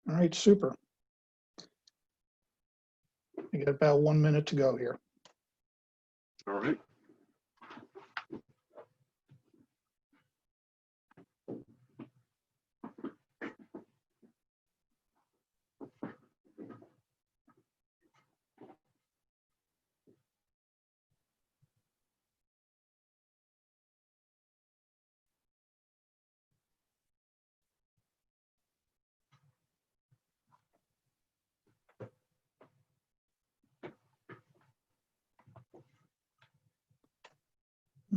All right, super. We got about 1 minute to go here. All right.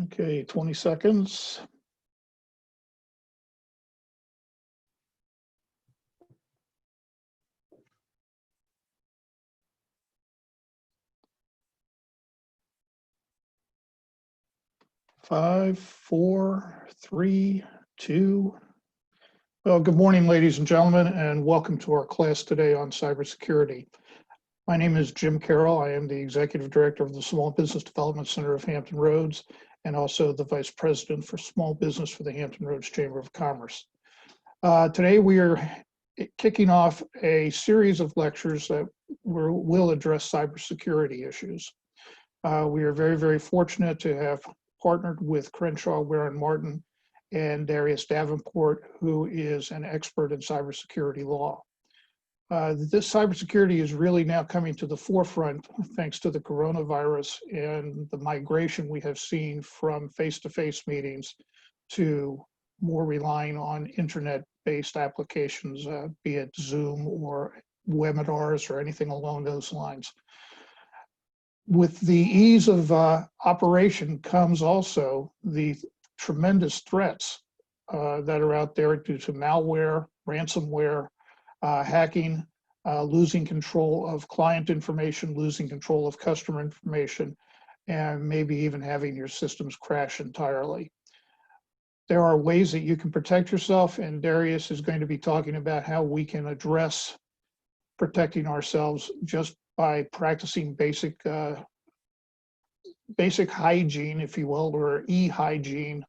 Okay, 20 seconds. Five, four, three, two. Well, good morning, ladies and gentlemen, and welcome to our class today on cybersecurity. My name is Jim Carroll. I am the Executive Director of the Small Business Development Center of Hampton Roads and also the Vice President for Small Business for the Hampton Roads Chamber of Commerce. Today we are kicking off a series of lectures that will address cybersecurity issues. We are very, very fortunate to have partnered with Crenshaw, Ware & Martin and Darius Davenport, who is an expert in cybersecurity law. This cybersecurity is really now coming to the forefront thanks to the coronavirus and the migration we have seen from face-to-face meetings to more relying on internet-based applications, be it Zoom or webinars or anything along those lines. With the ease of operation comes also the tremendous threats that are out there due to malware, ransomware, hacking, losing control of client information, losing control of customer information, and maybe even having your systems crash entirely. There are ways that you can protect yourself, and Darius is going to be talking about how we can address protecting ourselves just by practicing basic hygiene, if you will, or e-hygiene,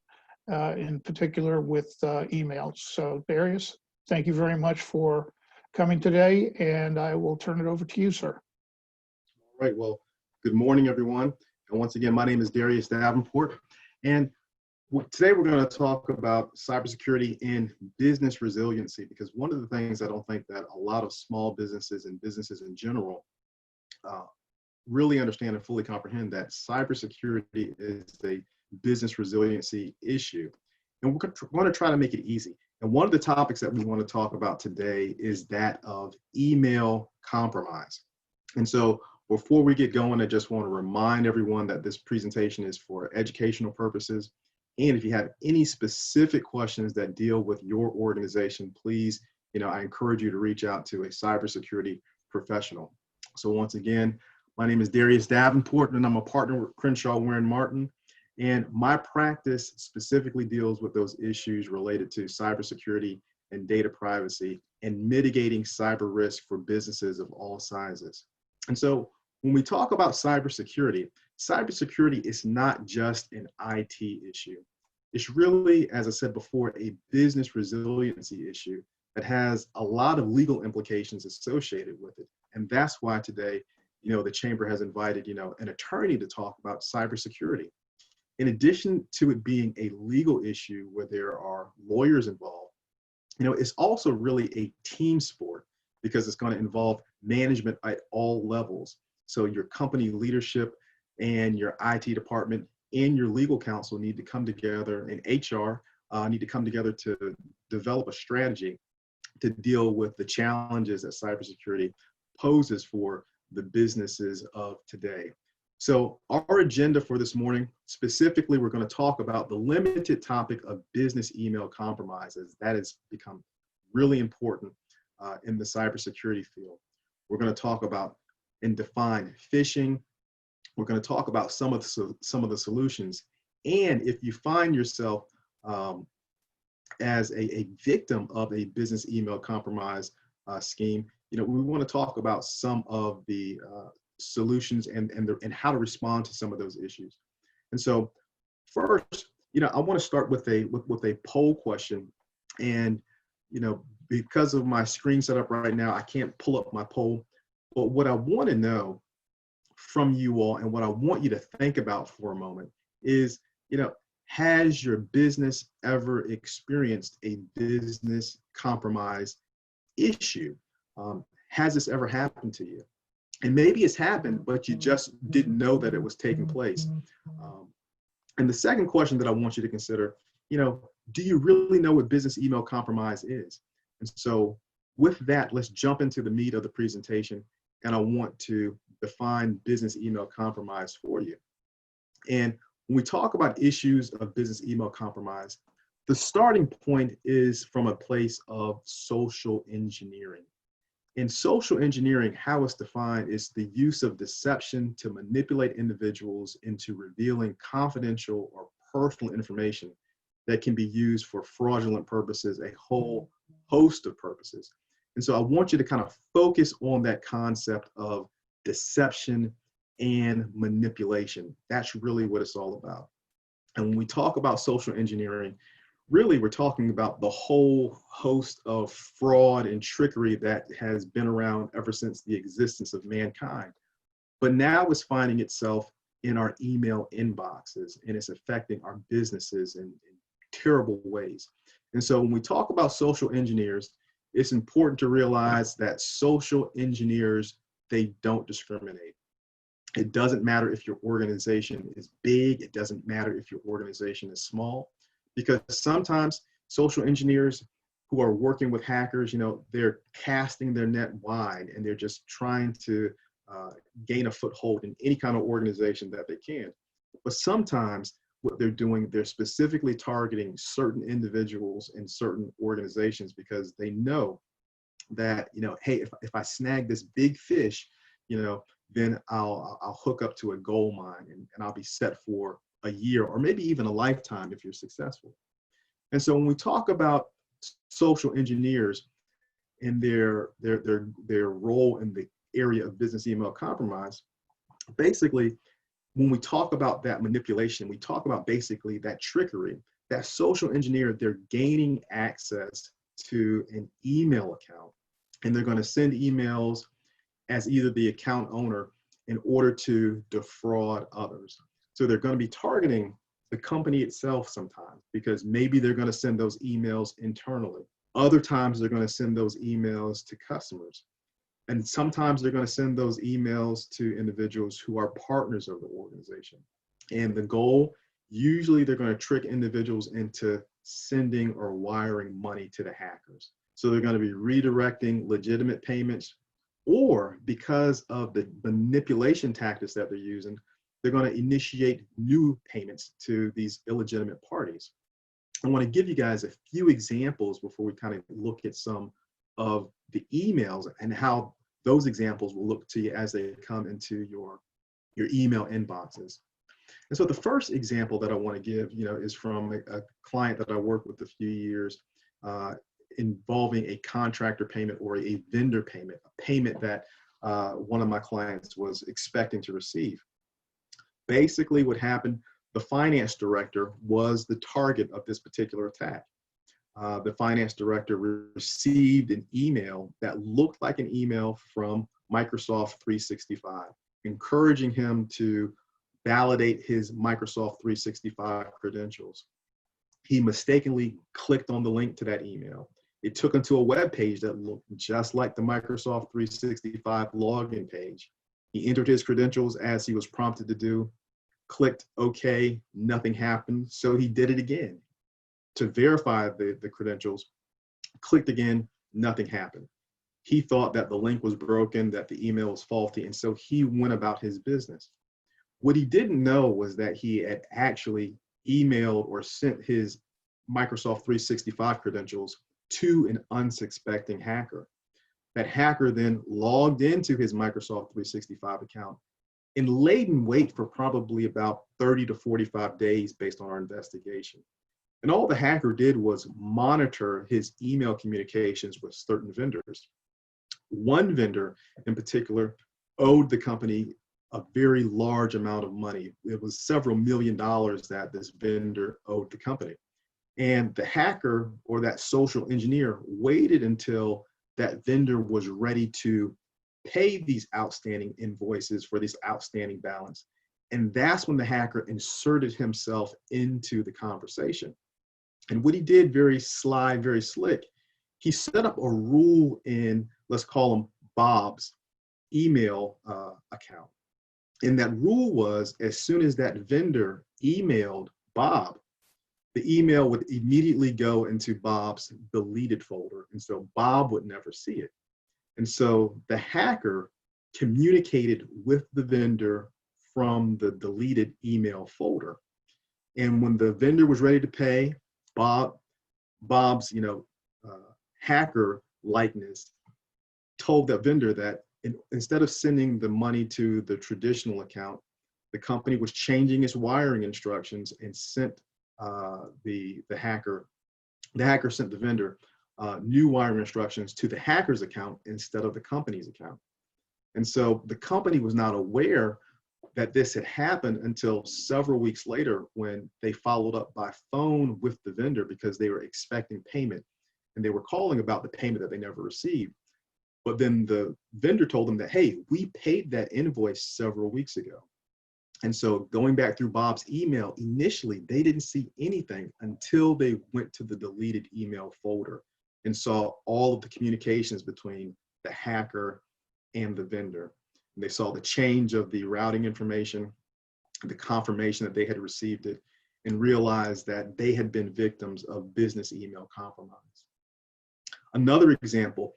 in particular with emails. So Darius, thank you very much for coming today, and I will turn it over to you, sir. All right. Well, good morning, everyone. And once again, my name is Darius Davenport. And today we're going to talk about cybersecurity and business resiliency, because one of the things I don't think that a lot of small businesses and businesses in general really understand and fully comprehend that cybersecurity is a business resiliency issue. And we're going to try to make it easy. And one of the topics that we want to talk about today is that of email compromise. And so before we get going, I just want to remind everyone that this presentation is for educational purposes. And if you have any specific questions that deal with your organization, please, I encourage you to reach out to a cybersecurity professional. So once again, my name is Darius Davenport, and I'm a partner with Crenshaw, Ware & Martin. And my practice specifically deals with those issues related to cybersecurity and data privacy and mitigating cyber risk for businesses of all sizes. And so when we talk about cybersecurity, cybersecurity is not just an IT issue. It's really, as I said before, a business resiliency issue that has a lot of legal implications associated with it. And that's why today, the Chamber has invited, an attorney to talk about cybersecurity. In addition to it being a legal issue where there are lawyers involved, it's also really a team sport because it's going to involve management at all levels. So your company leadership and your IT department and your legal counsel need to come together, and HR need to come together to develop a strategy to deal with the challenges that cybersecurity poses for the businesses of today. So our agenda for this morning, specifically, we're going to talk about the limited topic of business email compromises. That has become really important in the cybersecurity field. We're going to talk about and define phishing. We're going to talk about some of the solutions. And if you find yourself as a victim of a business email compromise scheme, we want to talk about some of the solutions and how to respond to some of those issues. And so first, I want to start with a poll question. And, because of my screen setup right now, I can't pull up my poll. But what I want to know from you all, and what I want you to think about for a moment is, has your business ever experienced a business compromise issue? Has this ever happened to you? And maybe it's happened, but you just didn't know that it was taking place. And the second question that I want you to consider, do you really know what business email compromise is? And so with that, let's jump into the meat of the presentation. And I want to define business email compromise for you. And when we talk about issues of business email compromise, the starting point is from a place of social engineering. In social engineering, how it's defined is the use of deception to manipulate individuals into revealing confidential or personal information that can be used for fraudulent purposes, a whole host of purposes. And so I want you to kind of focus on that concept of deception and manipulation. That's really what it's all about. And when we talk about social engineering, really we're talking about the whole host of fraud and trickery that has been around ever since the existence of mankind. But now it's finding itself in our email inboxes, and it's affecting our businesses in terrible ways. And so when we talk about social engineers, it's important to realize that social engineers, they don't discriminate. It doesn't matter if your organization is big. It doesn't matter if your organization is small, because sometimes social engineers who are working with hackers, they're casting their net wide, and they're just trying to gain a foothold in any kind of organization that they can. But sometimes what they're doing, they're specifically targeting certain individuals in certain organizations because they know that, hey, if I snag this big fish, then I'll hook up to a gold mine, and I'll be set for a year or maybe even a lifetime if you're successful. And so when we talk about social engineers and their role in the area of business email compromise, basically, when we talk about that manipulation, we talk about basically that trickery, that social engineer, they're gaining access to an email account, and they're going to send emails as either the account owner in order to defraud others. So they're going to be targeting the company itself sometimes, because maybe they're going to send those emails internally. Other times they're going to send those emails to customers. And sometimes they're going to send those emails to individuals who are partners of the organization. And the goal, usually they're going to trick individuals into sending or wiring money to the hackers. So they're going to be redirecting legitimate payments, or because of the manipulation tactics that they're using, they're going to initiate new payments to these illegitimate parties. I want to give you guys a few examples before we kind of look at some of the emails and how those examples will look to you as they come into your email inboxes. And so the first example that I want to give, is from a client that I worked with a few years, involving a contractor payment or a vendor payment, a payment that one of my clients was expecting to receive. Basically what happened, the finance director was the target of this particular attack. The finance director received an email that looked like an email from Microsoft 365, encouraging him to validate his Microsoft 365 credentials. He mistakenly clicked on the link to that email. It took him to a web page that looked just like the Microsoft 365 login page. He entered his credentials as he was prompted to do, clicked OK, nothing happened. So he did it again to verify the credentials, clicked again, nothing happened. He thought that the link was broken, that the email was faulty, and so he went about his business. What he didn't know was that he had actually emailed or sent his Microsoft 365 credentials to an unsuspecting hacker. That hacker then logged into his Microsoft 365 account and laid in wait for probably about 30 to 45 days based on our investigation. And all the hacker did was monitor his email communications with certain vendors. One vendor in particular owed the company a very large amount of money. It was several $1 million that this vendor owed the company. And the hacker or that social engineer waited until that vendor was ready to pay these outstanding invoices for this outstanding balance. And that's when the hacker inserted himself into the conversation. And what he did, very sly, very slick, he set up a rule in, let's call him Bob's email account. And that rule was, as soon as that vendor emailed Bob, the email would immediately go into Bob's deleted folder. And so Bob would never see it. And so the hacker communicated with the vendor from the deleted email folder. And when the vendor was ready to pay, Bob's hacker likeness told that vendor that instead of sending the money to the traditional account, the company was changing its wiring instructions and sent the hacker sent the vendor new wiring instructions to the hacker's account instead of the company's account. And so the company was not aware that this had happened until several weeks later, when they followed up by phone with the vendor because they were expecting payment and they were calling about the payment that they never received. But then the vendor told them that, hey, we paid that invoice several weeks ago. And so going back through Bob's email, initially, they didn't see anything until they went to the deleted email folder and saw all of the communications between the hacker and the vendor. And they saw the change of the routing information, the confirmation that they had received it, and realized that they had been victims of business email compromise. Another example,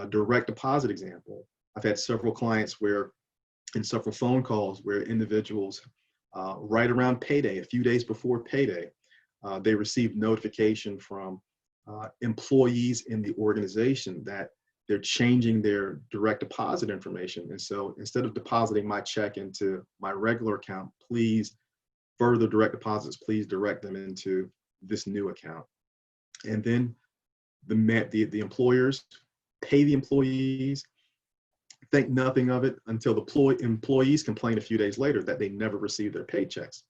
direct deposit example. I've had several clients where, in several phone calls where individuals, right around payday, a few days before payday, they received notification from employees in the organization that they're changing their direct deposit information. And so instead of depositing my check into my regular account, please, further direct deposits, please direct them into this new account. And then the employers pay the employees, think nothing of it until the employees complain a few days later that they never received their paychecks.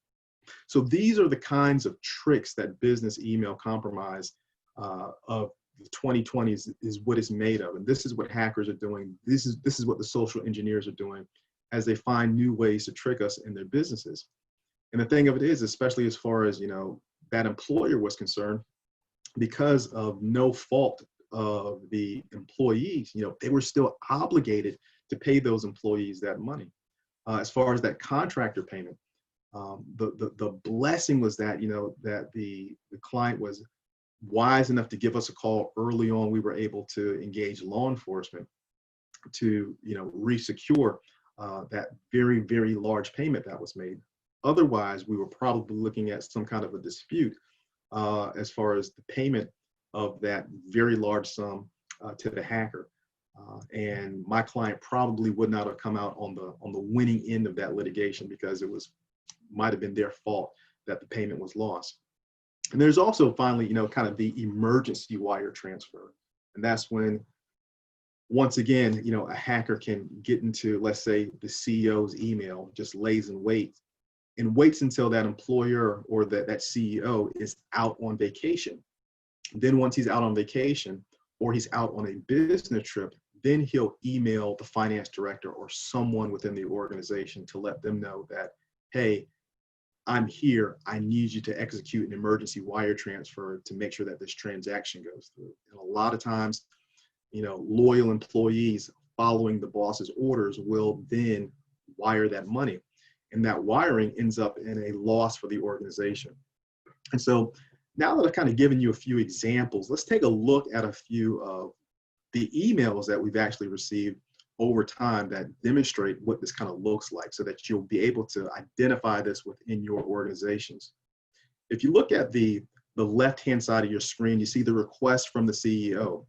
So these are the kinds of tricks that business email compromise of the 2020s is what it's made of. And this is what hackers are doing. This is what the social engineers are doing as they find new ways to trick us in their businesses. And the thing of it is, especially as far as, that employer was concerned, because of no fault of the employees, they were still obligated to pay those employees that money. As far as that contractor payment, the blessing was that, that the client was wise enough to give us a call early on. We were able to engage law enforcement to, resecure that very, very large payment that was made. Otherwise, we were probably looking at some kind of a dispute as far as the payment of that very large sum to the hacker. And my client probably would not have come out on the winning end of that litigation because it might have been their fault that the payment was lost. And there's also finally, kind of the emergency wire transfer. And that's when, once again, a hacker can get into, let's say, the CEO's email, just lays in wait and waits until that employer or that CEO is out on vacation. Then once he's out on vacation or he's out on a business trip, then he'll email the finance director or someone within the organization to let them know that, hey, I'm here. I need you to execute an emergency wire transfer to make sure that this transaction goes through. And a lot of times, loyal employees following the boss's orders will then wire that money. And that wiring ends up in a loss for the organization. And so now that I've kind of given you a few examples, let's take a look at a few of the emails that we've actually received over time that demonstrate what this kind of looks like so that you'll be able to identify this within your organizations. If you look at the left-hand side of your screen, you see the request from the CEO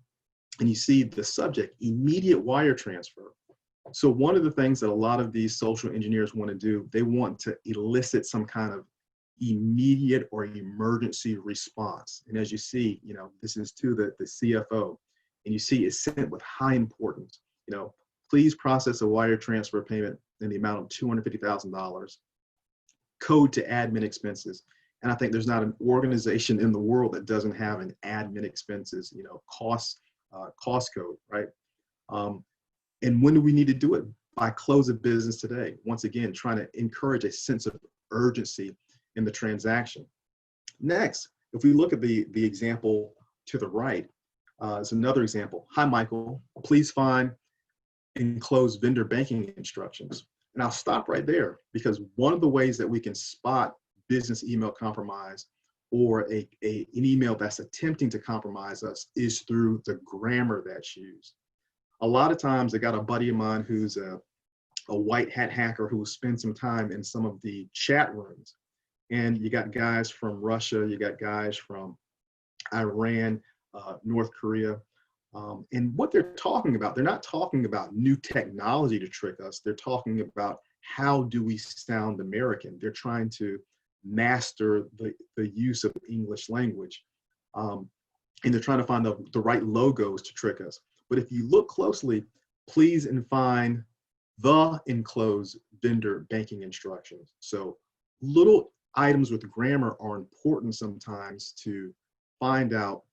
and you see the subject, immediate wire transfer. So one of the things that a lot of these social engineers want to do, they want to elicit some kind of immediate or emergency response. And as you see, this is to the CFO, and you see it's sent with high importance. Please process a wire transfer payment in the amount of $250,000, code to admin expenses. And I think there's not an organization in the world that doesn't have an admin expenses, cost code, right? And when do we need to do it? By close of business today. Once again, trying to encourage a sense of urgency in the transaction. Next, if we look at the example to the right, it's another example. Hi, Michael, please find enclosed vendor banking instructions. And I'll stop right there, because one of the ways that we can spot business email compromise or an email that's attempting to compromise us is through the grammar that's used. A lot of times I got a buddy of mine who's a white hat hacker who will spend some time in some of the chat rooms. And you got guys from Russia, you got guys from Iran, North Korea. And what they're talking about, they're not talking about new technology to trick us. They're talking about how do we sound American. They're trying to master the use of English language. And they're trying to find the right logos to trick us. But if you look closely, please and find the enclosed vendor banking instructions. So little items with grammar are important sometimes to find out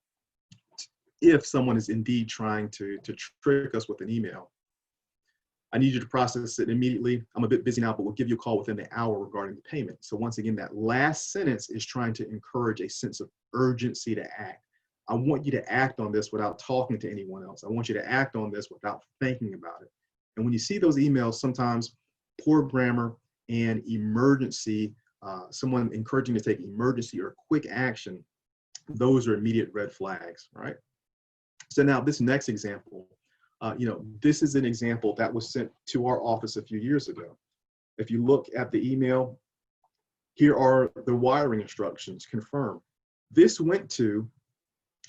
if someone is indeed trying to trick us with an email. I need you to process it immediately. I'm a bit busy now, but we'll give you a call within the hour regarding the payment. So once again, that last sentence is trying to encourage a sense of urgency to act. I want you to act on this without talking to anyone else. I want you to act on this without thinking about it. And when you see those emails, sometimes poor grammar and emergency, someone encouraging to take emergency or quick action, those are immediate red flags, right? So now this next example, this is an example that was sent to our office a few years ago. If you look at the email, here are the wiring instructions, confirm. This went to,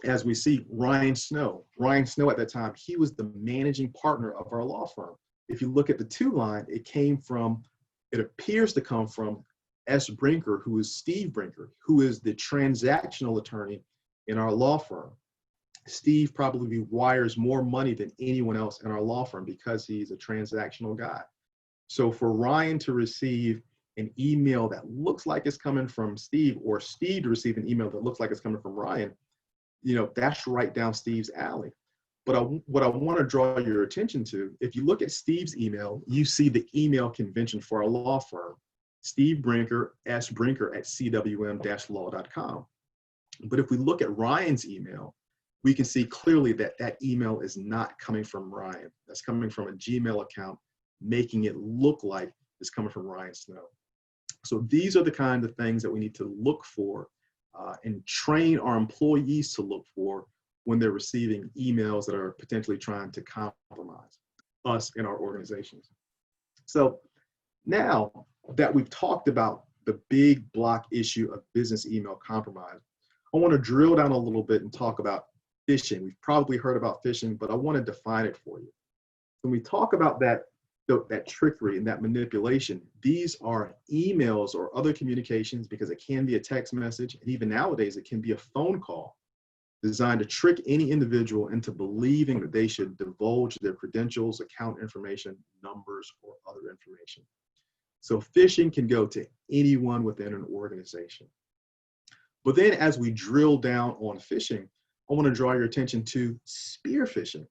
as we see, Ryan Snow. Ryan Snow at that time, he was the managing partner of our law firm. If you look at the to line, it appears to come from S. Brinker, who is Steve Brinker, who is the transactional attorney in our law firm. Steve probably wires more money than anyone else in our law firm because he's a transactional guy. So for Ryan to receive an email that looks like it's coming from Steve, or Steve to receive an email that looks like it's coming from Ryan, that's right down Steve's alley. But what I want to draw your attention to, if you look at Steve's email, you see the email convention for our law firm, Steve Brinker, S. Brinker at cwm-law.com. But if we look at Ryan's email, we can see clearly that that email is not coming from Ryan. That's coming from a Gmail account, making it look like it's coming from Ryan Snow. So these are the kind of things that we need to look for and train our employees to look for when they're receiving emails that are potentially trying to compromise us in our organizations. So now that we've talked about the big block issue of business email compromise, I want to drill down a little bit and talk about phishing. We've probably heard about phishing, but I want to define it for you. When we talk about that trickery and that manipulation, these are emails or other communications, because it can be a text message, and even nowadays it can be a phone call, designed to trick any individual into believing that they should divulge their credentials, account information, numbers, or other information. So phishing can go to anyone within an organization. But then as we drill down on phishing, I want to draw your attention to spear phishing.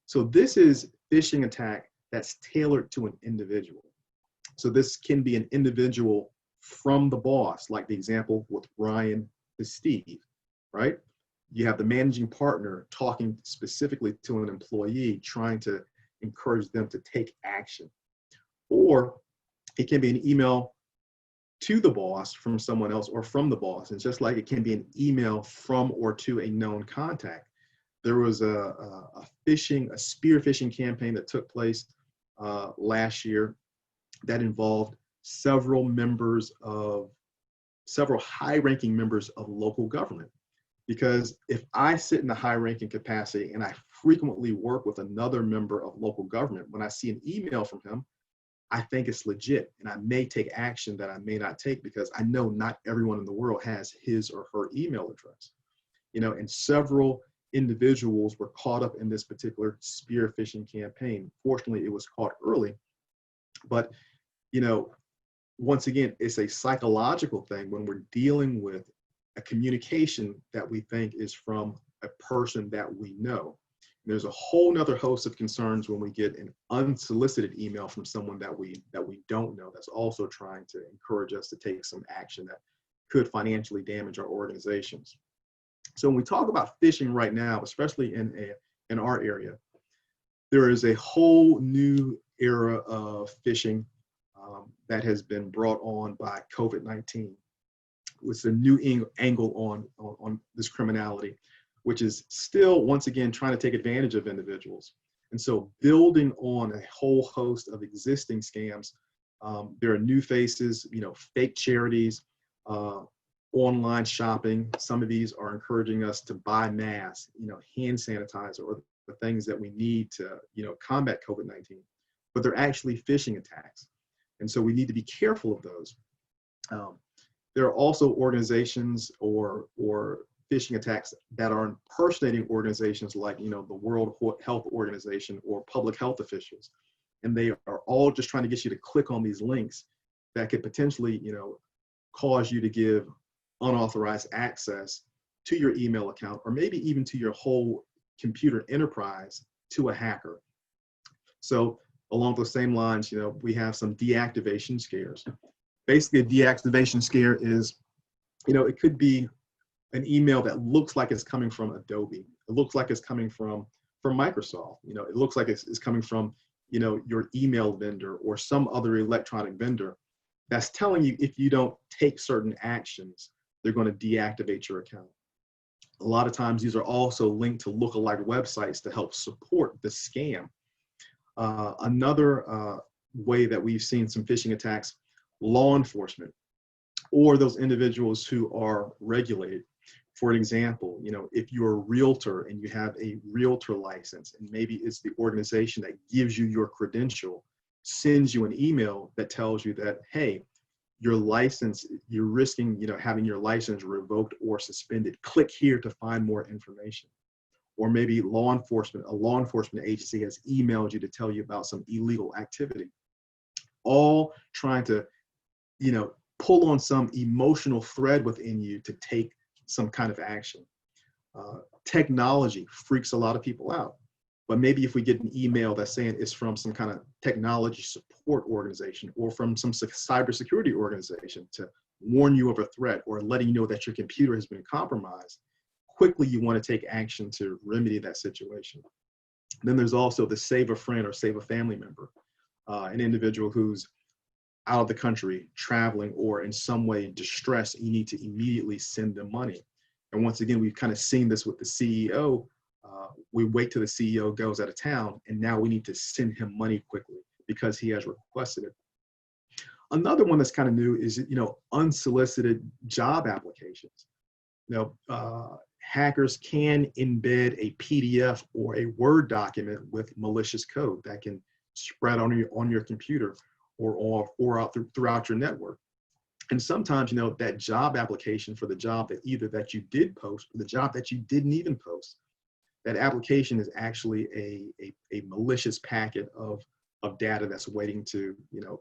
So this is phishing attack that's tailored to an individual. So this can be an individual from the boss, like the example with Ryan to Steve, right? You have the managing partner talking specifically to an employee, trying to encourage them to take action. Or it can be an email to the boss from someone else, or from the boss. And just like it can be an email from or to a known contact. There was a spear phishing campaign that took place last year that involved several high-ranking members of local government. Because if I sit in a high-ranking capacity and I frequently work with another member of local government, when I see an email from him, I think it's legit, and I may take action that I may not take, because I know not everyone in the world has his or her email address. And several individuals were caught up in this particular spear phishing campaign. Fortunately, it was caught early, but once again, it's a psychological thing when we're dealing with a communication that we think is from a person that we know. There's a whole nother host of concerns when we get an unsolicited email from someone that we don't know, that's also trying to encourage us to take some action that could financially damage our organizations. So when we talk about phishing right now, especially in our area, there is a whole new era of phishing that has been brought on by COVID-19. It's a new angle on this criminality, which is still, once again, trying to take advantage of individuals. And so building on a whole host of existing scams, there are new faces, fake charities, online shopping. Some of these are encouraging us to buy masks, hand sanitizer, or the things that we need to, combat COVID-19, but they're actually phishing attacks. And so we need to be careful of those. There are also organizations or phishing attacks that are impersonating organizations like, the World Health Organization or public health officials. And they are all just trying to get you to click on these links that could potentially, cause you to give unauthorized access to your email account, or maybe even to your whole computer enterprise, to a hacker. So along those same lines, we have some deactivation scares. Basically, a deactivation scare is, it could be an email that looks like it's coming from Adobe. It looks like it's coming from Microsoft. It looks like it's coming from, your email vendor or some other electronic vendor that's telling you if you don't take certain actions, they're going to deactivate your account. A lot of times these are also linked to lookalike websites to help support the scam. Another way that we've seen some phishing attacks, law enforcement or those individuals who are regulated. For example, if you're a realtor and you have a realtor license, and maybe it's the organization that gives you your credential, sends you an email that tells you that, hey, your license, you're risking, having your license revoked or suspended. Click here to find more information. Or maybe a law enforcement agency has emailed you to tell you about some illegal activity. All trying to, pull on some emotional thread within you to take some kind of action. Technology freaks a lot of people out. But maybe if we get an email that's saying it's from some kind of technology support organization or from some cybersecurity organization to warn you of a threat or letting you know that your computer has been compromised, quickly you want to take action to remedy that situation. Then there's also the save a friend or save a family member, an individual who's out of the country, traveling, or in some way in distress. You need to immediately send them money. And once again, we've kind of seen this with the CEO. We wait till the CEO goes out of town, and now we need to send him money quickly because he has requested it. Another one that's kind of new is, unsolicited job applications. Hackers can embed a PDF or a Word document with malicious code that can spread on your computer or out throughout your network. And sometimes, that job application for the job that you did post, or the job that you didn't even post, that application is actually a malicious packet of data that's waiting to,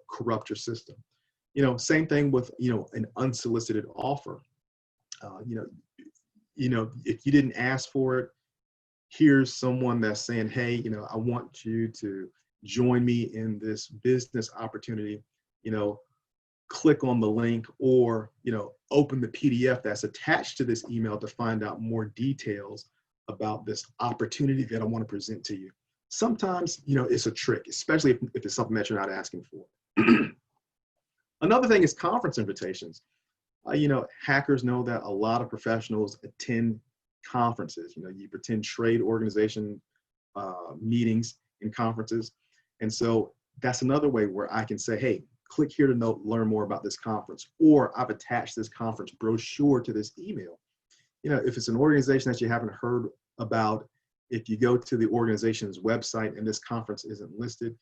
corrupt your system. Same thing with, an unsolicited offer. If you didn't ask for it, here's someone that's saying, hey, I want you to join me in this business opportunity, click on the link, or, open the PDF that's attached to this email to find out more details about this opportunity that I want to present to you. Sometimes, it's a trick, especially if it's something that you're not asking for. Another thing is conference invitations. Hackers know that a lot of professionals attend conferences. You attend trade organization meetings and conferences. And so that's another way where I can say, hey, click here to learn more about this conference, or I've attached this conference brochure to this email. If it's an organization that you haven't heard about, if you go to the organization's website and this conference isn't listed,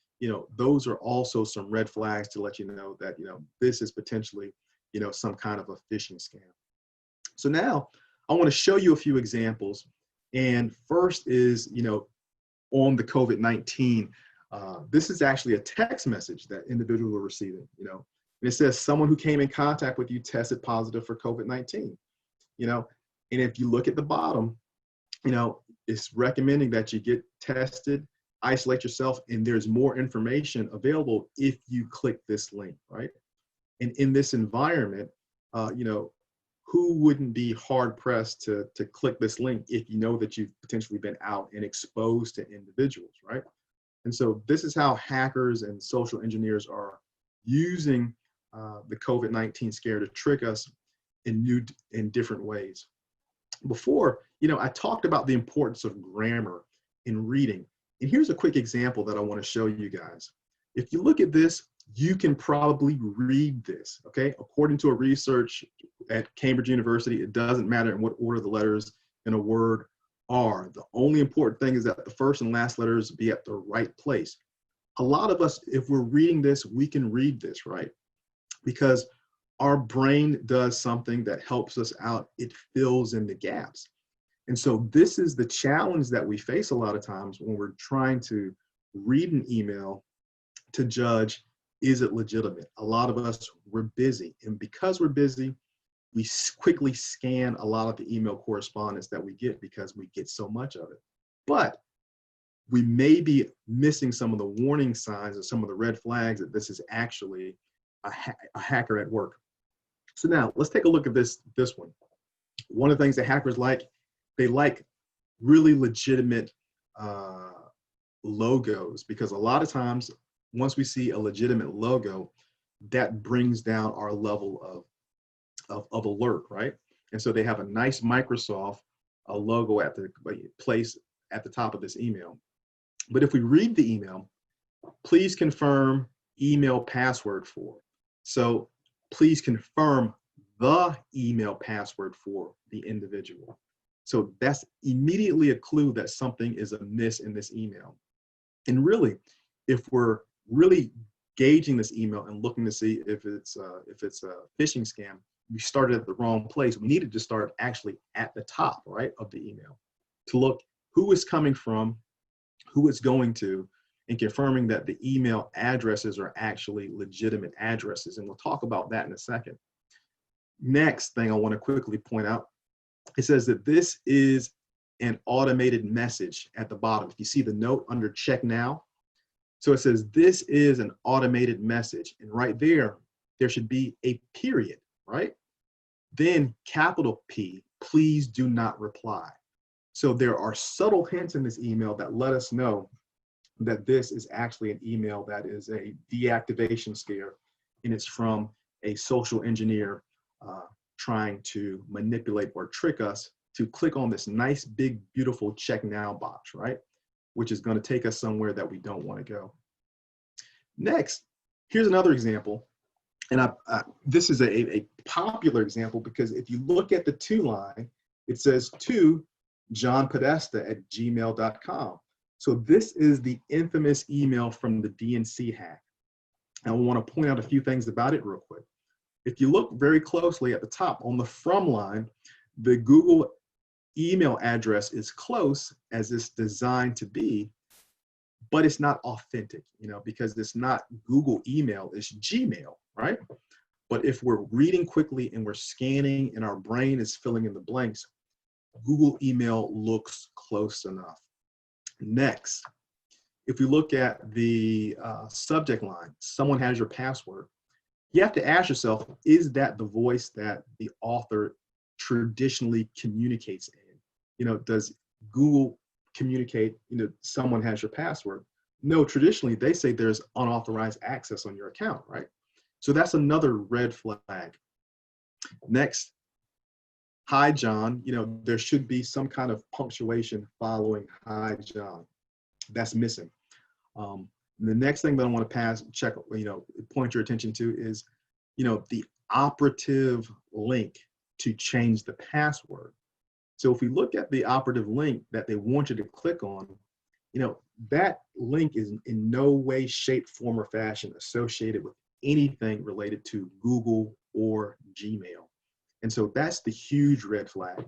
those are also some red flags to let you know that, this is potentially, some kind of a phishing scam. So now I want to show you a few examples. And first is, on the COVID-19, this is actually a text message that individuals are receiving. And it says someone who came in contact with you tested positive for COVID-19. And if you look at the bottom, it's recommending that you get tested, isolate yourself, and there's more information available if you click this link, right? And in this environment, who wouldn't be hard pressed to click this link if you know that you've potentially been out and exposed to individuals, right? And so this is how hackers and social engineers are using the COVID-19 scare to trick us in different ways. Before, I talked about the importance of grammar in reading. And here's a quick example that I want to show you guys. If you look at this, you can probably read this, okay? According to a research at Cambridge University, it doesn't matter in what order the letters in a word are. The only important thing is that the first and last letters be at the right place. A lot of us, if we're reading this, we can read this, right? Because our brain does something that helps us out. It fills in the gaps. And so this is the challenge that we face a lot of times when we're trying to read an email to judge, is it legitimate? A lot of us, we're busy. And because we're busy, we quickly scan a lot of the email correspondence that we get because we get so much of it. But we may be missing some of the warning signs and some of the red flags that this is actually a hacker at work. So now let's take a look at this one. One of the things that hackers like, they like really legitimate logos, because a lot of times once we see a legitimate logo, that brings down our level of alert, right? And so they have a nice Microsoft logo at the place at the top of this email. But if we read the email, please confirm email password for. So please confirm the email password for the individual. So that's immediately a clue that something is amiss in this email. And really, if we're really gauging this email and looking to see if it's a phishing scam, we started at the wrong place. We needed to start actually at the top, right, of the email to look who it's coming from, who it's going to, and confirming that the email addresses are actually legitimate addresses. And we'll talk about that in a second. Next thing I want to quickly point out, it says that this is an automated message at the bottom. If you see the note under check now, so it says this is an automated message. And right there, there should be a period, right? Then capital P, please do not reply. So there are subtle hints in this email that let us know that this is actually an email that is a deactivation scare, and it's from a social engineer trying to manipulate or trick us to click on this nice, big, beautiful check now box, right? Which is going to take us somewhere that we don't want to go. Next, here's another example. And this is a popular example because if you look at the to line, it says to johnpodesta@gmail.com. So this is the infamous email from the DNC hack. And I want to point out a few things about it real quick. If you look very closely at the top on the from line, the Google email address is close as it's designed to be, but it's not authentic, because it's not Google email, it's Gmail, right? But if we're reading quickly and we're scanning and our brain is filling in the blanks, Google email looks close enough. Next, if we look at the subject line, someone has your password, you have to ask yourself, is that the voice that the author traditionally communicates in? Does Google communicate, someone has your password? No, traditionally they say there's unauthorized access on your account, right? So that's another red flag. Next, hi, John. There should be some kind of punctuation following hi, John. That's missing. The next thing that I want to point your attention to is, the operative link to change the password. So if we look at the operative link that they want you to click on, that link is in no way, shape, form, or fashion associated with anything related to Google or Gmail. And so that's the huge red flag.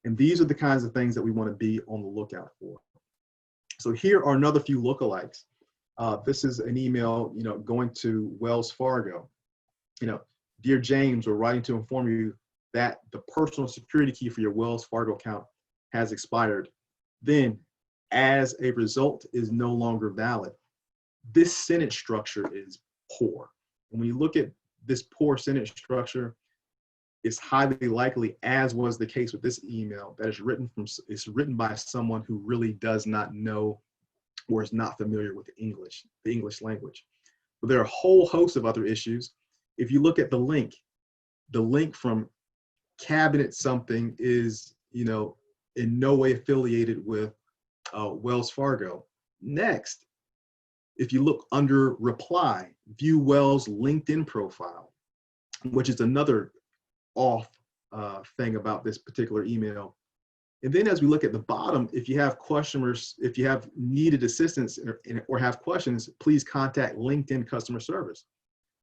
And these are the kinds of things that we want to be on the lookout for. So here are another few lookalikes. This is an email, going to Wells Fargo. Dear James, we're writing to inform you that the personal security key for your Wells Fargo account has expired. Then, as a result, is no longer valid. This sentence structure is poor. And when you look at this poor sentence structure, it's highly likely, as was the case with this email, that it's written by someone who really does not know or is not familiar with the English language. But there are a whole host of other issues. If you look at the link from cabinet something is, in no way affiliated with Wells Fargo. Next, if you look under reply, view Wells' LinkedIn profile, which is another off thing about this particular email. And then as we look at the bottom, if you have needed assistance or have questions, please contact LinkedIn customer service.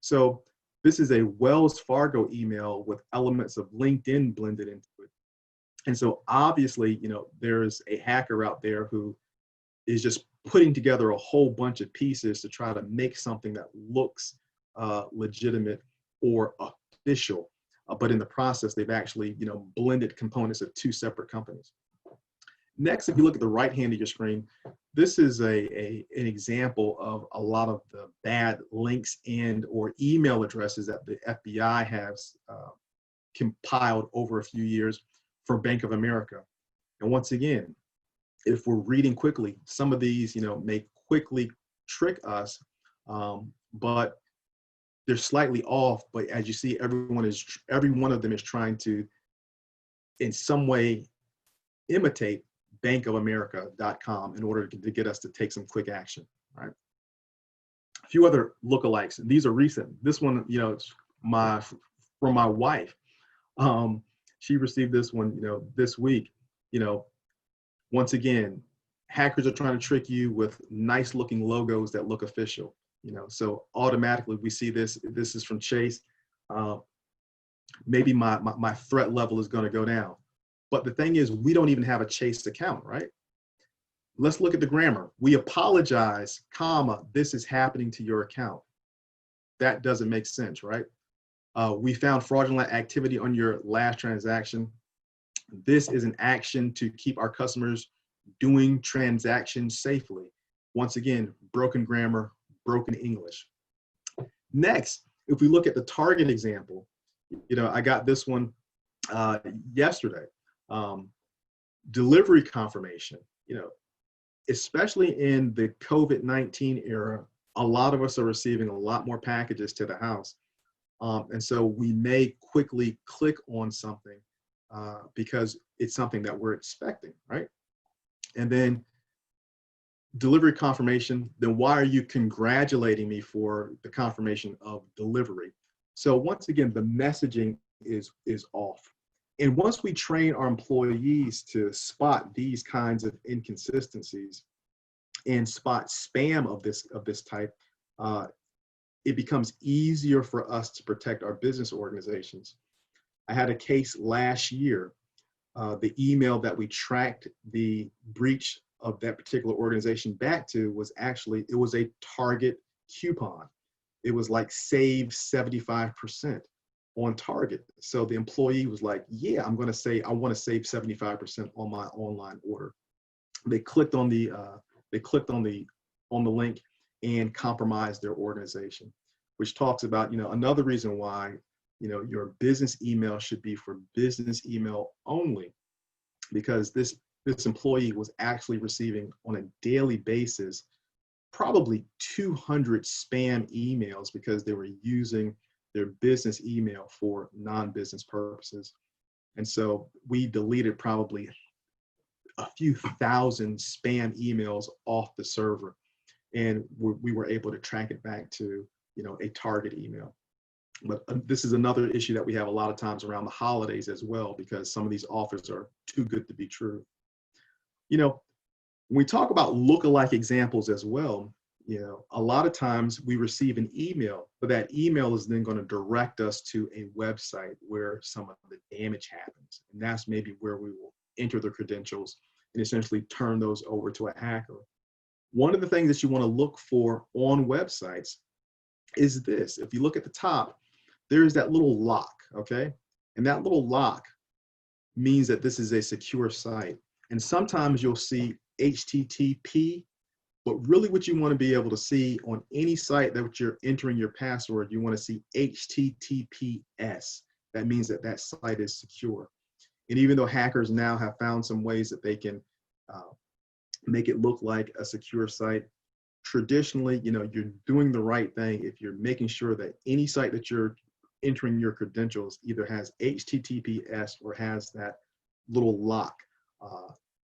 So this is a Wells Fargo email with elements of LinkedIn blended into it. And so obviously, there's a hacker out there who is just putting together a whole bunch of pieces to try to make something that looks legitimate or official. But in the process, they've actually, blended components of two separate companies. Next, if you look at the right hand of your screen, this is an example of a lot of the bad links and or email addresses that the FBI has compiled over a few years for Bank of America. And once again, if we're reading quickly, some of these, may quickly trick us, but they're slightly off. But as you see, every one of them is trying to, in some way, imitate bankofamerica.com in order to get us to take some quick action, right? A few other lookalikes. These are recent. This one, it's from my wife. She received this one, this week. Once again, hackers are trying to trick you with nice looking logos that look official. So automatically we see this is from Chase. Maybe my threat level is going to go down. But the thing is, we don't even have a Chase account, right? Let's look at the grammar. We apologize, comma, this is happening to your account. That doesn't make sense, right? We found fraudulent activity on your last transaction. This is an action to keep our customers doing transactions safely. Once again, broken grammar, broken English. Next, if we look at the target example, I got this one yesterday. Delivery confirmation, especially in the COVID-19 era, a lot of us are receiving a lot more packages to the house. And so we may quickly click on something because it's something that we're expecting, right? And then delivery confirmation, then why are you congratulating me for the confirmation of delivery? So once again, the messaging is off. And once we train our employees to spot these kinds of inconsistencies and spot spam of this type, it becomes easier for us to protect our business organizations. I had a case last year. The email that we tracked the breach of that particular organization back to was actually, it was a Target coupon. It was like save 75% on Target. So the employee was like, yeah, I want to save 75% on my online order. They clicked on the link and compromised their organization, which talks about, another reason why, your business email should be for business email only, because this employee was actually receiving on a daily basis probably 200 spam emails because they were using their business email for non-business purposes. And so we deleted probably a few thousand spam emails off the server, and we were able to track it back to, a Target email. But this is another issue that we have a lot of times around the holidays as well, because some of these offers are too good to be true. When we talk about lookalike examples as well, a lot of times we receive an email, but that email is then going to direct us to a website where some of the damage happens. And that's maybe where we will enter the credentials and essentially turn those over to a hacker. One of the things that you want to look for on websites is this. If you look at the top, there's that little lock, okay? And that little lock means that this is a secure site. And sometimes you'll see HTTP, but really what you want to be able to see on any site that you're entering your password, you want to see HTTPS. That means that that site is secure. And even though hackers now have found some ways that they can make it look like a secure site, traditionally, you know, you're doing the right thing if you're making sure that any site that you're entering your credentials either has HTTPS or has that little lock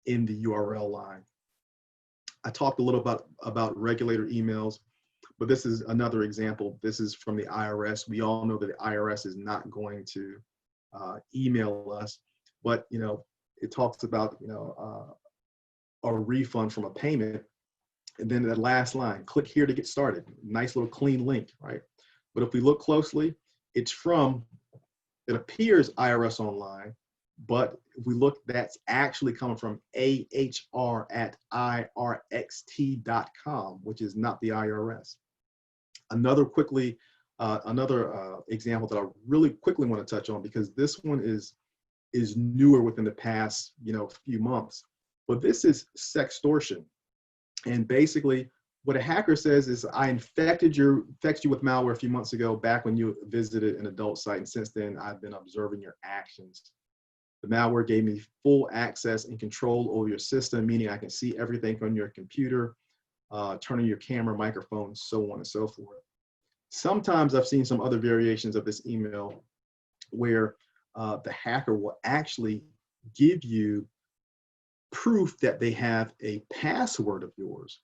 in the URL line. I talked a little about regulator emails, but this is another example. This is from the IRS. We all know that the IRS is not going to email us, but you know, it talks about, you know, a refund from a payment, and then that last line, click here to get started. Nice little clean link, right? But if we look closely, it's from, it appears IRS Online, but if we look, that's actually coming from ahr@irxt.com, which is not the IRS. Another example that I really quickly want to touch on, because this one is newer within the past, you know, few months, but this is sextortion. And basically what a hacker says is, I infected you with malware a few months ago, back when you visited an adult site, and since then I've been observing your actions. The malware gave me full access and control over your system, meaning I can see everything on your computer, turning your camera, microphone, so on and so forth. Sometimes I've seen some other variations of this email where the hacker will actually give you proof that they have a password of yours.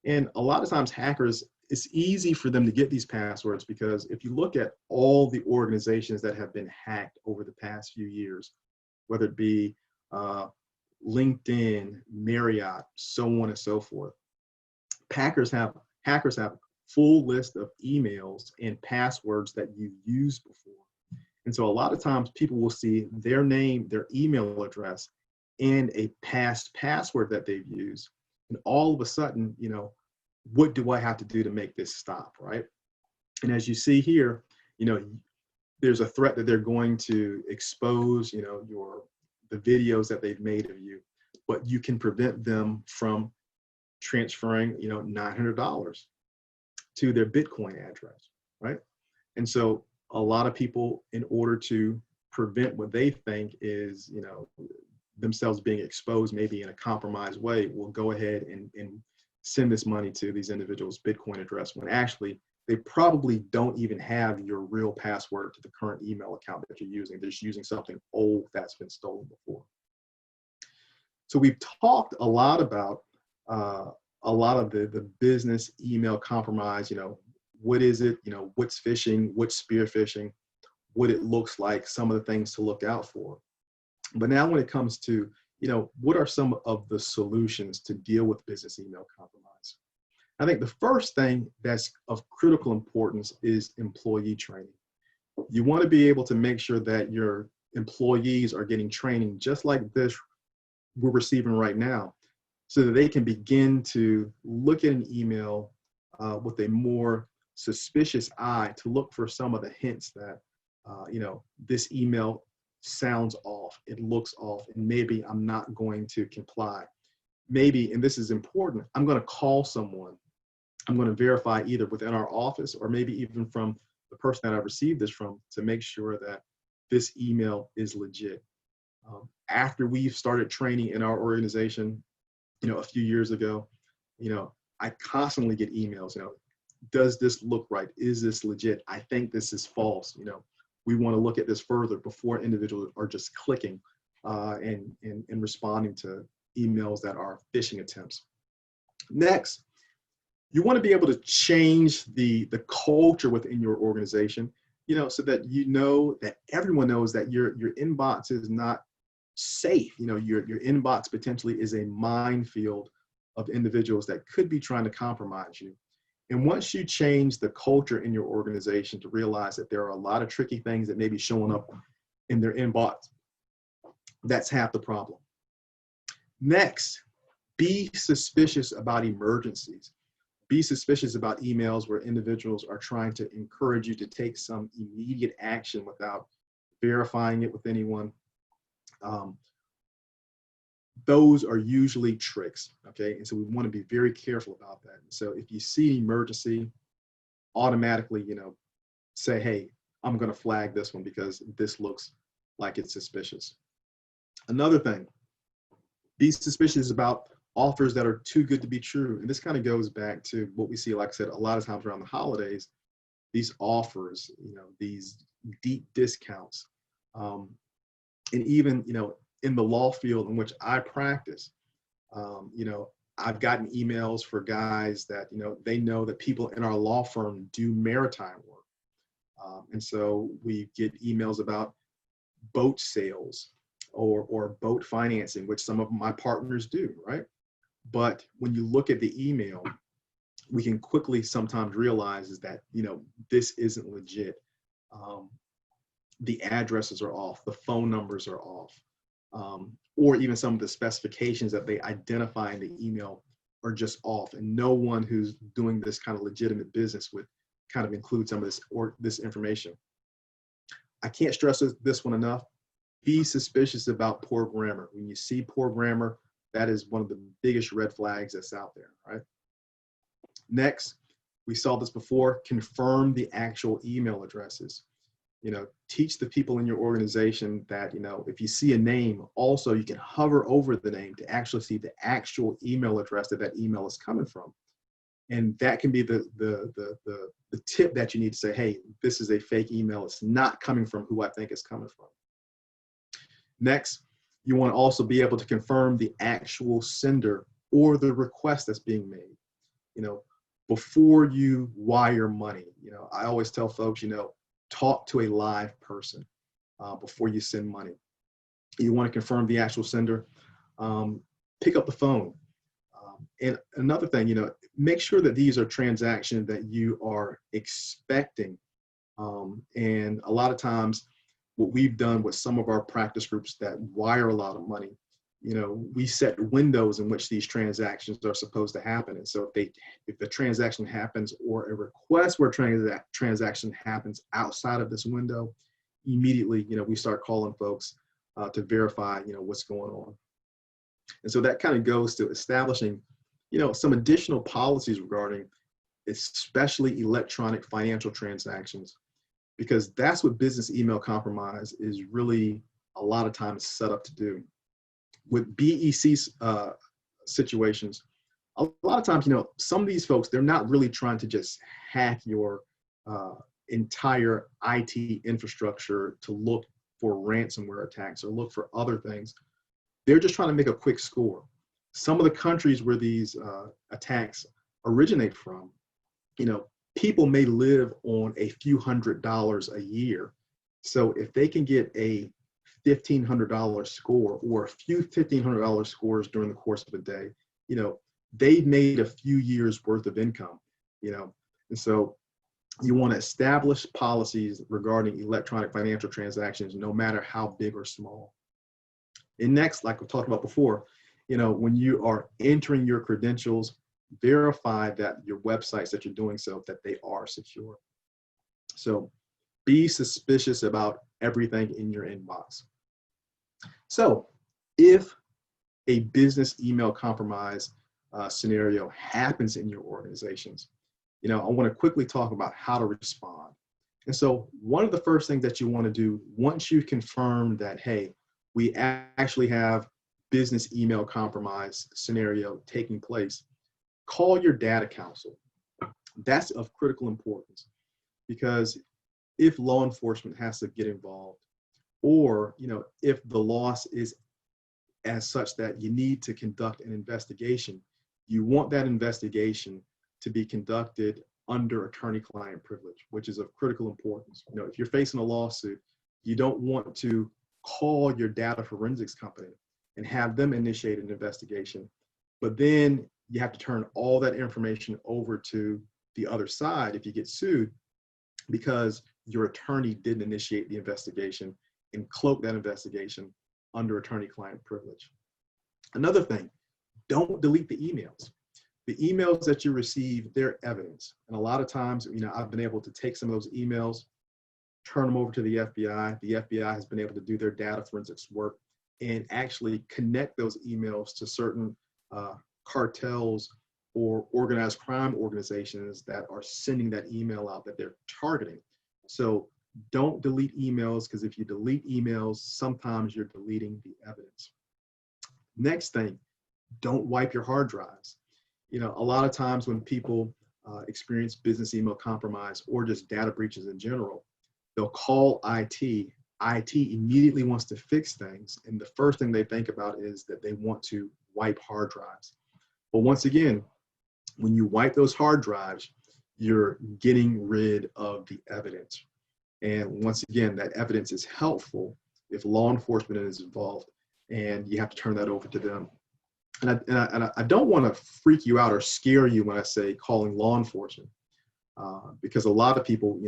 And a lot of times hackers, it's easy for them to get these passwords, because if you look at all the organizations that have been hacked over the past few years, whether it be LinkedIn, Marriott, so on and so forth, hackers have full list of emails and passwords that you've used before. And so a lot of times people will see their name, their email address, and a past password that they've used. And all of a sudden, you know, what do I have to do to make this stop, right? And as you see here, you know, there's a threat that they're going to expose, you know, the videos that they've made of you, but you can prevent them from transferring, you know, $900 to their Bitcoin address, right? And so a lot of people, in order to prevent what they think is, you know, themselves being exposed maybe in a compromised way, will go ahead and send this money to these individuals' Bitcoin address, when actually they probably don't even have your real password to the current email account that you're using. They're just using something old that's been stolen before. So we've talked a lot about a lot of the business email compromise. You know, what is it? You know, what's phishing? What's spear phishing? What it looks like? Some of the things to look out for. But now when it comes to, you know, what are some of the solutions to deal with business email compromise? I think the first thing that's of critical importance is employee training. You want to be able to make sure that your employees are getting training just like this we're receiving right now, so that they can begin to look at an email with a more suspicious eye, to look for some of the hints that, you know, this email sounds off, it looks off, and maybe I'm not going to comply. Maybe, and this is important, I'm going to call someone. I'm going to verify either within our office or maybe even from the person that I received this from, to make sure that this email is legit. After we've started training in our organization, you know, a few years ago, you know, I constantly get emails, you know, does this look right? Is this legit? I think this is false. You know, we want to look at this further before individuals are just clicking and responding to emails that are phishing attempts. Next, you want to be able to change the culture within your organization, you know, so that you know that everyone knows that your inbox is not safe. You know, your inbox potentially is a minefield of individuals that could be trying to compromise you. And once you change the culture in your organization to realize that there are a lot of tricky things that may be showing up in their inbox, that's half the problem. Next, be suspicious about emergencies. Be suspicious about emails where individuals are trying to encourage you to take some immediate action without verifying it with anyone. Those are usually tricks, okay? And so we want to be very careful about that. So if you see an emergency, automatically, say, hey, I'm going to flag this one because this looks like it's suspicious. Another thing, be suspicious about offers that are too good to be true. And this kind of goes back to what we see, like I said, a lot of times around the holidays, these offers, these deep discounts. And even, in the law field in which I practice, I've gotten emails for guys that, they know that people in our law firm do maritime work. And so we get emails about boat sales or boat financing, which some of my partners do, right? But when you look at the email, we can quickly sometimes realize is that, this isn't legit. The addresses are off, the phone numbers are off, or even some of the specifications that they identify in the email are just off. And no one who's doing this kind of legitimate business would kind of include some of this or this information. I can't stress this one enough. Be suspicious about poor grammar. When you see poor grammar, that is one of the biggest red flags that's out there, right? Next, we saw this before, confirm the actual email addresses. Teach the people in your organization that, if you see a name, also you can hover over the name to actually see the actual email address that email is coming from. And that can be the tip that you need to say, hey, this is a fake email. It's not coming from who I think it's coming from. Next, you want to also be able to confirm the actual sender or the request that's being made. Before you wire money, I always tell folks, talk to a live person before you send money. You want to confirm the actual sender. Pick up the phone. And another thing, make sure that these are transactions that you are expecting. And a lot of times, what we've done with some of our practice groups that wire a lot of money, we set windows in which these transactions are supposed to happen. And so if the transaction happens or a request where transaction happens outside of this window, immediately, we start calling folks to verify, what's going on. And so that kind of goes to establishing, some additional policies regarding especially electronic financial transactions, because that's what business email compromise is really a lot of times set up to do. With BEC situations, a lot of times, some of these folks, they're not really trying to just hack your entire IT infrastructure to look for ransomware attacks or look for other things. They're just trying to make a quick score. Some of the countries where these attacks originate from, people may live on a few $100s a year. So if they can get a $1,500 score or a few $1,500 scores during the course of a day, they've made a few years worth of income, and so you want to establish policies regarding electronic financial transactions, no matter how big or small. And next, like we talked about before, when you are entering your credentials, verify that your websites that you're doing so, that they are secure. So be suspicious about everything in your inbox. So if a business email compromise scenario happens in your organizations, I want to quickly talk about how to respond. And so one of the first things that you want to do once you confirm that, hey, we actually have business email compromise scenario taking place, call your data counsel. That's of critical importance, because if law enforcement has to get involved, or if the loss is as such that you need to conduct an investigation, you want that investigation to be conducted under attorney-client privilege, which is of critical importance. If you're facing a lawsuit, you don't want to call your data forensics company and have them initiate an investigation, but then you have to turn all that information over to the other side if you get sued, because your attorney didn't initiate the investigation and cloak that investigation under attorney-client privilege. Another thing, don't delete the emails, the emails that you receive, they're evidence. And a lot of times, I've been able to take some of those emails, turn them over to the FBI. The FBI has been able to do their data forensics work and actually connect those emails to certain cartels or organized crime organizations that are sending that email out that they're targeting. So don't delete emails, because if you delete emails, sometimes you're deleting the evidence. Next thing, don't wipe your hard drives. A lot of times when people experience business email compromise or just data breaches in general, they'll call IT. IT immediately wants to fix things, and the first thing they think about is that they want to wipe hard drives. But once again, when you wipe those hard drives, you're getting rid of the evidence. And once again, that evidence is helpful if law enforcement is involved, and you have to turn that over to them. And I don't want to freak you out or scare you when I say calling law enforcement, because a lot of people,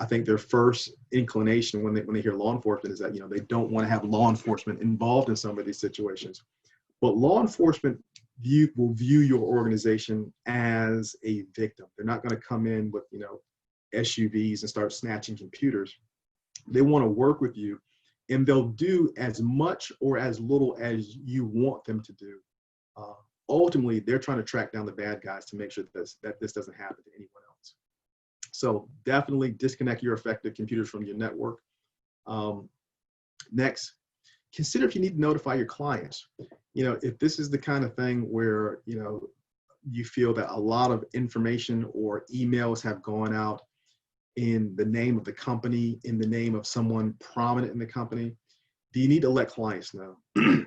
I think their first inclination when they hear law enforcement is that, they don't want to have law enforcement involved in some of these situations. But law enforcement will view your organization as a victim. They're not going to come in with, SUVs and start snatching computers. They want to work with you, and they'll do as much or as little as you want them to do. Ultimately, they're trying to track down the bad guys to make sure that this doesn't happen to anyone else. So definitely disconnect your affected computers from your network. Next, consider if you need to notify your clients. If this is the kind of thing where, you feel that a lot of information or emails have gone out in the name of the company, in the name of someone prominent in the company, do you need to let clients know? Do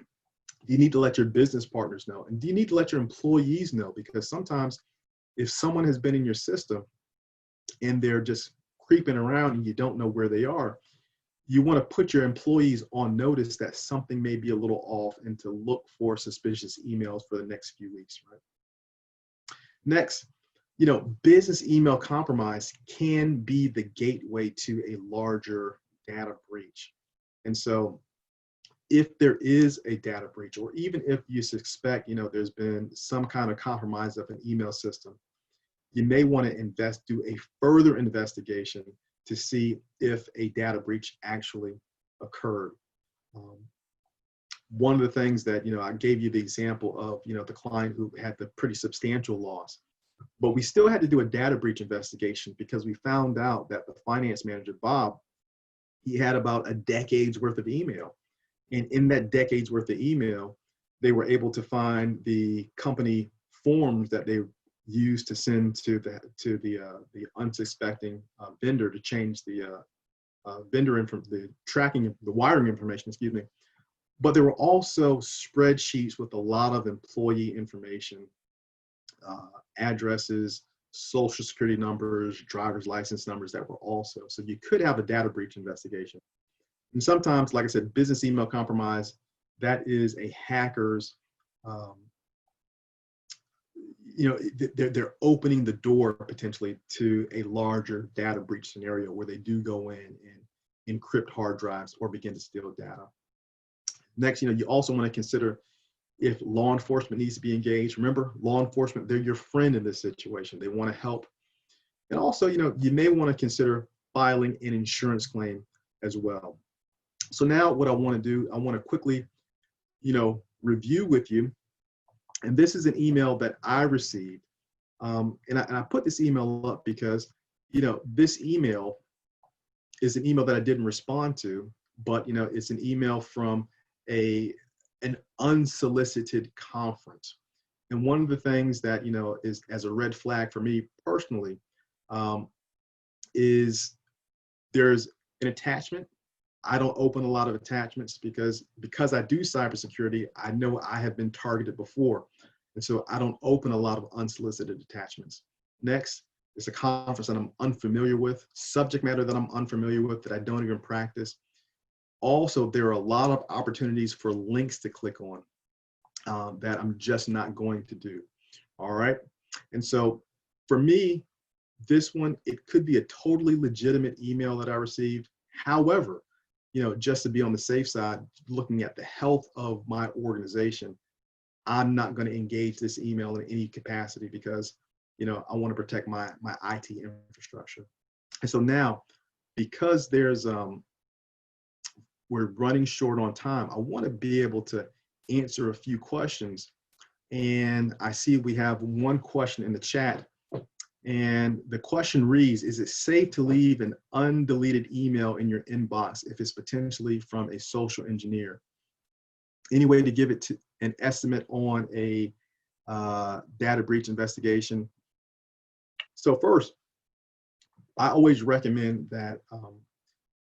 you need to let your business partners know? And do you need to let your employees know? Because sometimes if someone has been in your system and they're just creeping around and you don't know where they are, you want to put your employees on notice that something may be a little off and to look for suspicious emails for the next few weeks, right? Next, business email compromise can be the gateway to a larger data breach. And so if there is a data breach, or even if you suspect, there's been some kind of compromise of an email system, you may want to do a further investigation to see if a data breach actually occurred. One of the things that, I gave you the example of, the client who had the pretty substantial loss, but we still had to do a data breach investigation because we found out that the finance manager, Bob, he had about a decade's worth of email. And in that decade's worth of email, they were able to find the company forms that they used to send to the unsuspecting vendor to change the the wiring information, excuse me. But there were also spreadsheets with a lot of employee information, addresses, social security numbers, driver's license numbers that were also. So you could have a data breach investigation. And sometimes, like I said, business email compromise, that is a hacker's, they're opening the door potentially to a larger data breach scenario where they do go in and encrypt hard drives or begin to steal data. Next, you also want to consider if law enforcement needs to be engaged. Remember, law enforcement, they're your friend in this situation. They want to help. And also, you may want to consider filing an insurance claim as well. So now what I want to do, I want to quickly, review with you. And this is an email that I received. And I put this email up because, this email is an email that I didn't respond to, but, it's an email from an unsolicited conference. And one of the things that, is as a red flag for me personally, is there's an attachment. I don't open a lot of attachments because I do cybersecurity. I know I have been targeted before. And so I don't open a lot of unsolicited attachments. Next, it's a conference that I'm unfamiliar with, subject matter that I'm unfamiliar with, that I don't even practice. Also, there are a lot of opportunities for links to click on that I'm just not going to do. All right. And so for me, this one, it could be a totally legitimate email that I received. However, just to be on the safe side, looking at the health of my organization, I'm not going to engage this email in any capacity because, you know, I want to protect my IT infrastructure. And so now, because we're running short on time, I want to be able to answer a few questions. And I see we have one question in the chat. And the question reads, is it safe to leave an undeleted email in your inbox if it's potentially from a social engineer? Any way to give it to an estimate on a data breach investigation? So first, I always recommend that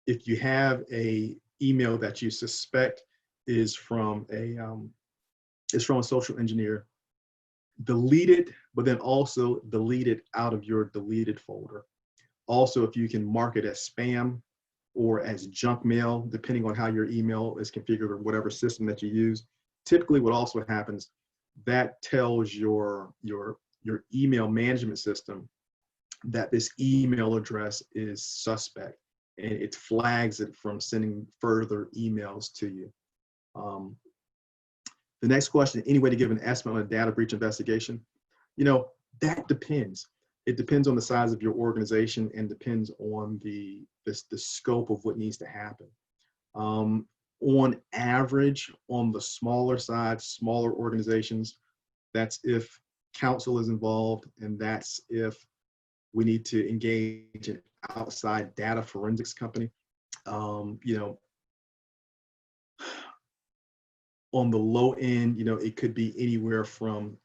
if you have a email that you suspect is from a social engineer, delete it, but then also delete it out of your deleted folder. Also, if you can mark it as spam or as junk mail, depending on how your email is configured or whatever system that you use. Typically what also happens, that tells your email management system that this email address is suspect, and it flags it from sending further emails to you. The next question, any way to give an estimate on a data breach investigation? You know, that depends. It depends on the size of your organization and depends on the scope of what needs to happen. On average, on the smaller side, smaller organizations, that's if counsel is involved, and that's if we need to engage an outside data forensics company. You know, on the low end, you know, it could be anywhere from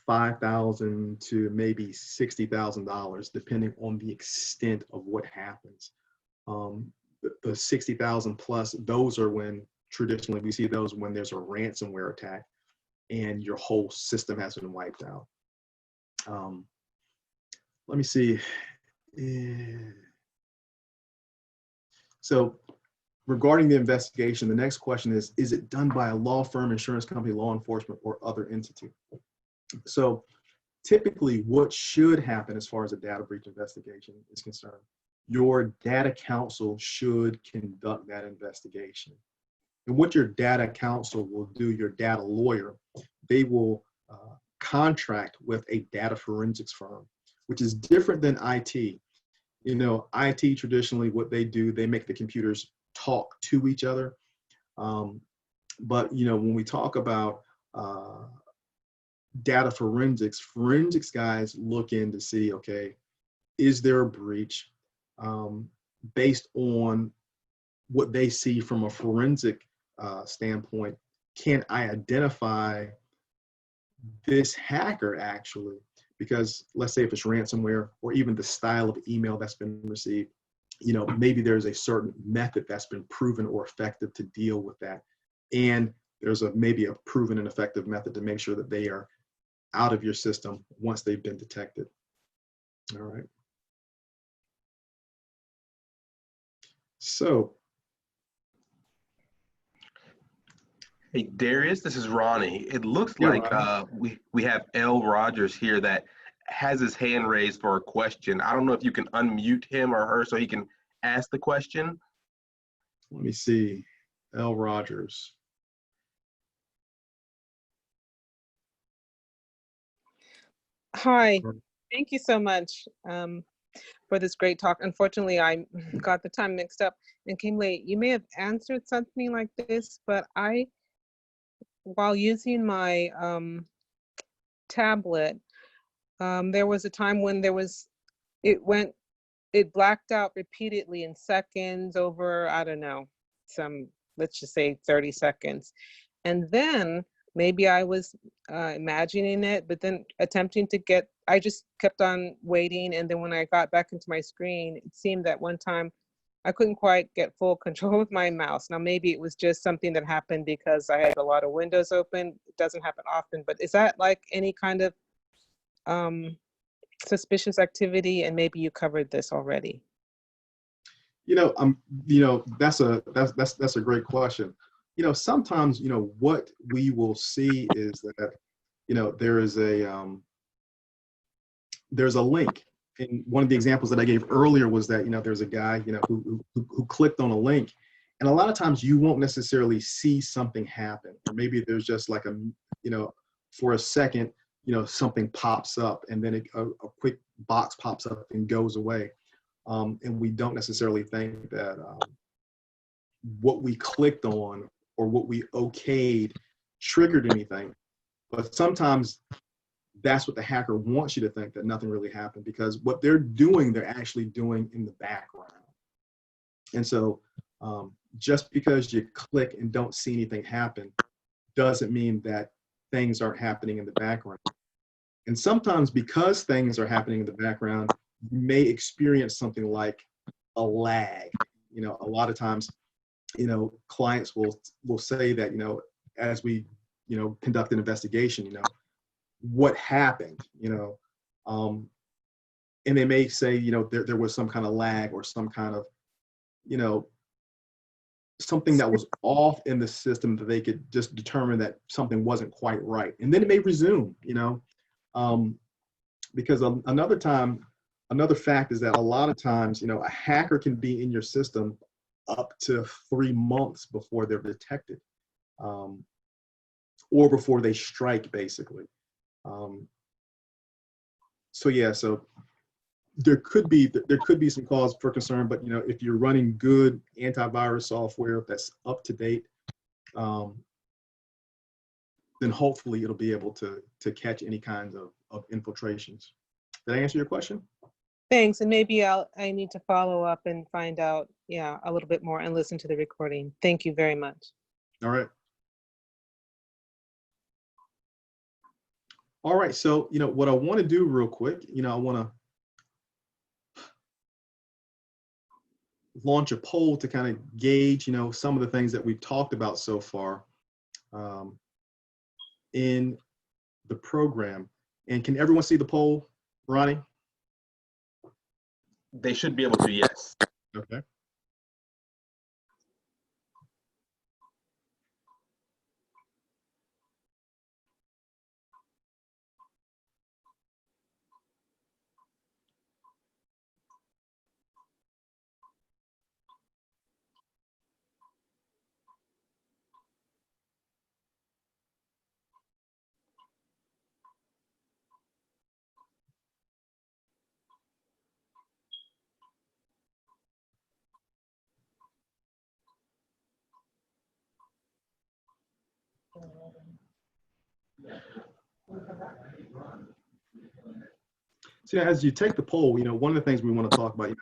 $5,000 to maybe $60,000, depending on the extent of what happens. The 60,000 plus, those are when traditionally we see those when there's a ransomware attack and your whole system has been wiped out. Let me see. So regarding the investigation, the next question is it done by a law firm, insurance company, law enforcement, or other entity? So typically what should happen as far as a data breach investigation is concerned, your data counsel should conduct that investigation. And what your data counsel will do, your data lawyer, they will contract with a data forensics firm, which is different than IT. You know, IT traditionally, what they do, they make the computers talk to each other. But, you know, when we talk about data forensics guys look in to see, okay, is there a breach? Based on what they see from a forensic standpoint, can I identify this hacker actually? Because let's say if it's ransomware or even the style of email that's been received, you know, maybe there's a certain method that's been proven or effective to deal with that. And there's maybe a proven and effective method to make sure that they are out of your system once they've been detected. All right. So. Hey, Darius, this is Ronnie. It looks like we have L. Rogers here that has his hand raised for a question. I don't know if you can unmute him or her so he can ask the question. Let me see. L. Rogers. Hi, thank you so much for this great talk. Unfortunately, I got the time mixed up and came late. You may have answered something like this, but while using my tablet, there was a time when it blacked out repeatedly in seconds over, I don't know, let's just say 30 seconds. And then maybe I was imagining it, but then I just kept on waiting. And then when I got back into my screen, it seemed that one time I couldn't quite get full control of my mouse. Now, maybe it was just something that happened because I had a lot of windows open. It doesn't happen often, but is that like any kind of suspicious activity? And maybe you covered this already. You know, that's a great question. You know, sometimes, you know, what we will see is that, you know, there's a link. And one of the examples that I gave earlier was that, you know, there's a guy, you know, who clicked on a link And a lot of times you won't necessarily see something happen, or maybe there's just like a, for a second, something pops up and then a quick box pops up and goes away. And we don't necessarily think that what we clicked on or what we okayed triggered anything. But sometimes that's what the hacker wants you to think, that nothing really happened, because what they're doing, they're actually doing in the background. And so just because you click and don't see anything happen doesn't mean that things aren't happening in the background. And sometimes because things are happening in the background, you may experience something like a lag. A lot of times, clients will say that, as we, conduct an investigation, what happened, and they may say, there was some kind of lag or some kind of, something that was off in the system that they could just determine that something wasn't quite right. And then it may resume, because another fact is that a lot of times, a hacker can be in your system up to 3 months before they're detected, or before they strike, basically. So yeah, so there could be some cause for concern, but if you're running good antivirus software that's up to date, then hopefully it'll be able to catch any kinds of infiltrations. Did I answer your question? Thanks, and maybe I need to follow up and find out, a little bit more and listen to the recording. Thank you very much. All right. All right, so what I want to do real quick, I want to launch a poll to kind of gauge, some of the things that we've talked about so far in the program. And can everyone see the poll, Ronnie? They should be able to, yes. Okay. So as you take the poll, one of the things we want to talk about,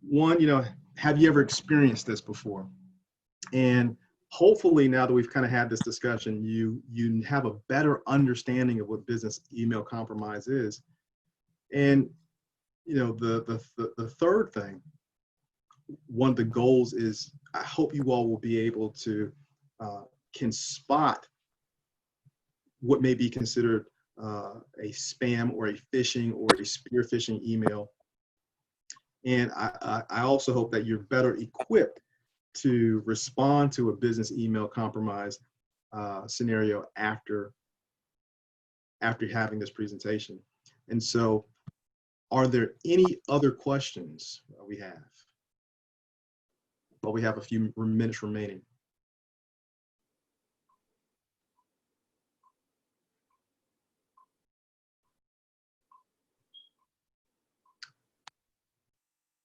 one, have you ever experienced this before? And hopefully now that we've kind of had this discussion, you have a better understanding of what business email compromise is. And the third thing, one of the goals is, I hope you all will be able to can spot what may be considered a spam or a phishing or a spear phishing email. And I also hope that you're better equipped to respond to a business email compromise scenario after having this presentation. And so, are there any other questions we have? Well, we have a few minutes remaining.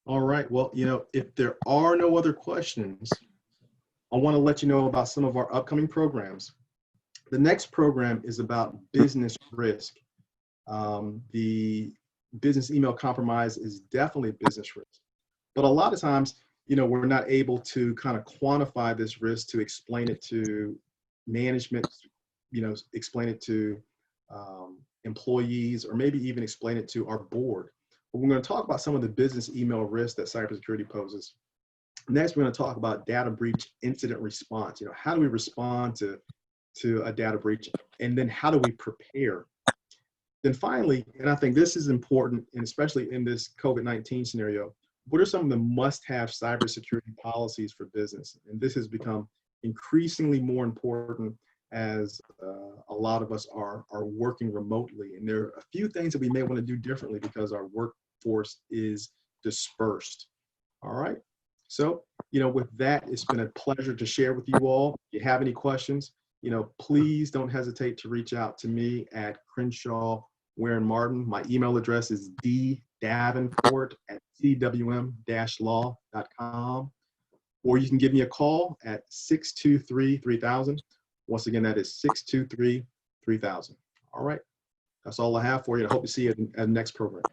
All right, well, if there are no other questions, I want to let you know about some of our upcoming programs. The next program is about business risk. The business email compromise is definitely business risk, but a lot of times, we're not able to kind of quantify this risk to explain it to management, explain it to employees, or maybe even explain it to our board. But we're going to talk about some of the business email risks that cybersecurity poses. Next, we're going to talk about data breach incident response. How do we respond to a data breach, and then how do we prepare? Then finally, and I think this is important, and especially in this COVID-19 scenario, what are some of the must-have cybersecurity policies for business? And this has become increasingly more important as a lot of us are working remotely. And there are a few things that we may want to do differently because our workforce is dispersed. All right. So, with that, it's been a pleasure to share with you all. If you have any questions, please don't hesitate to reach out to me at Crenshaw Warren Martin. My email address is ddavenport@cwm-law.com, or you can give me a call at 623-3000. Once again, that is 623-3000. All right. That's all I have for you. I hope to see you at the next program.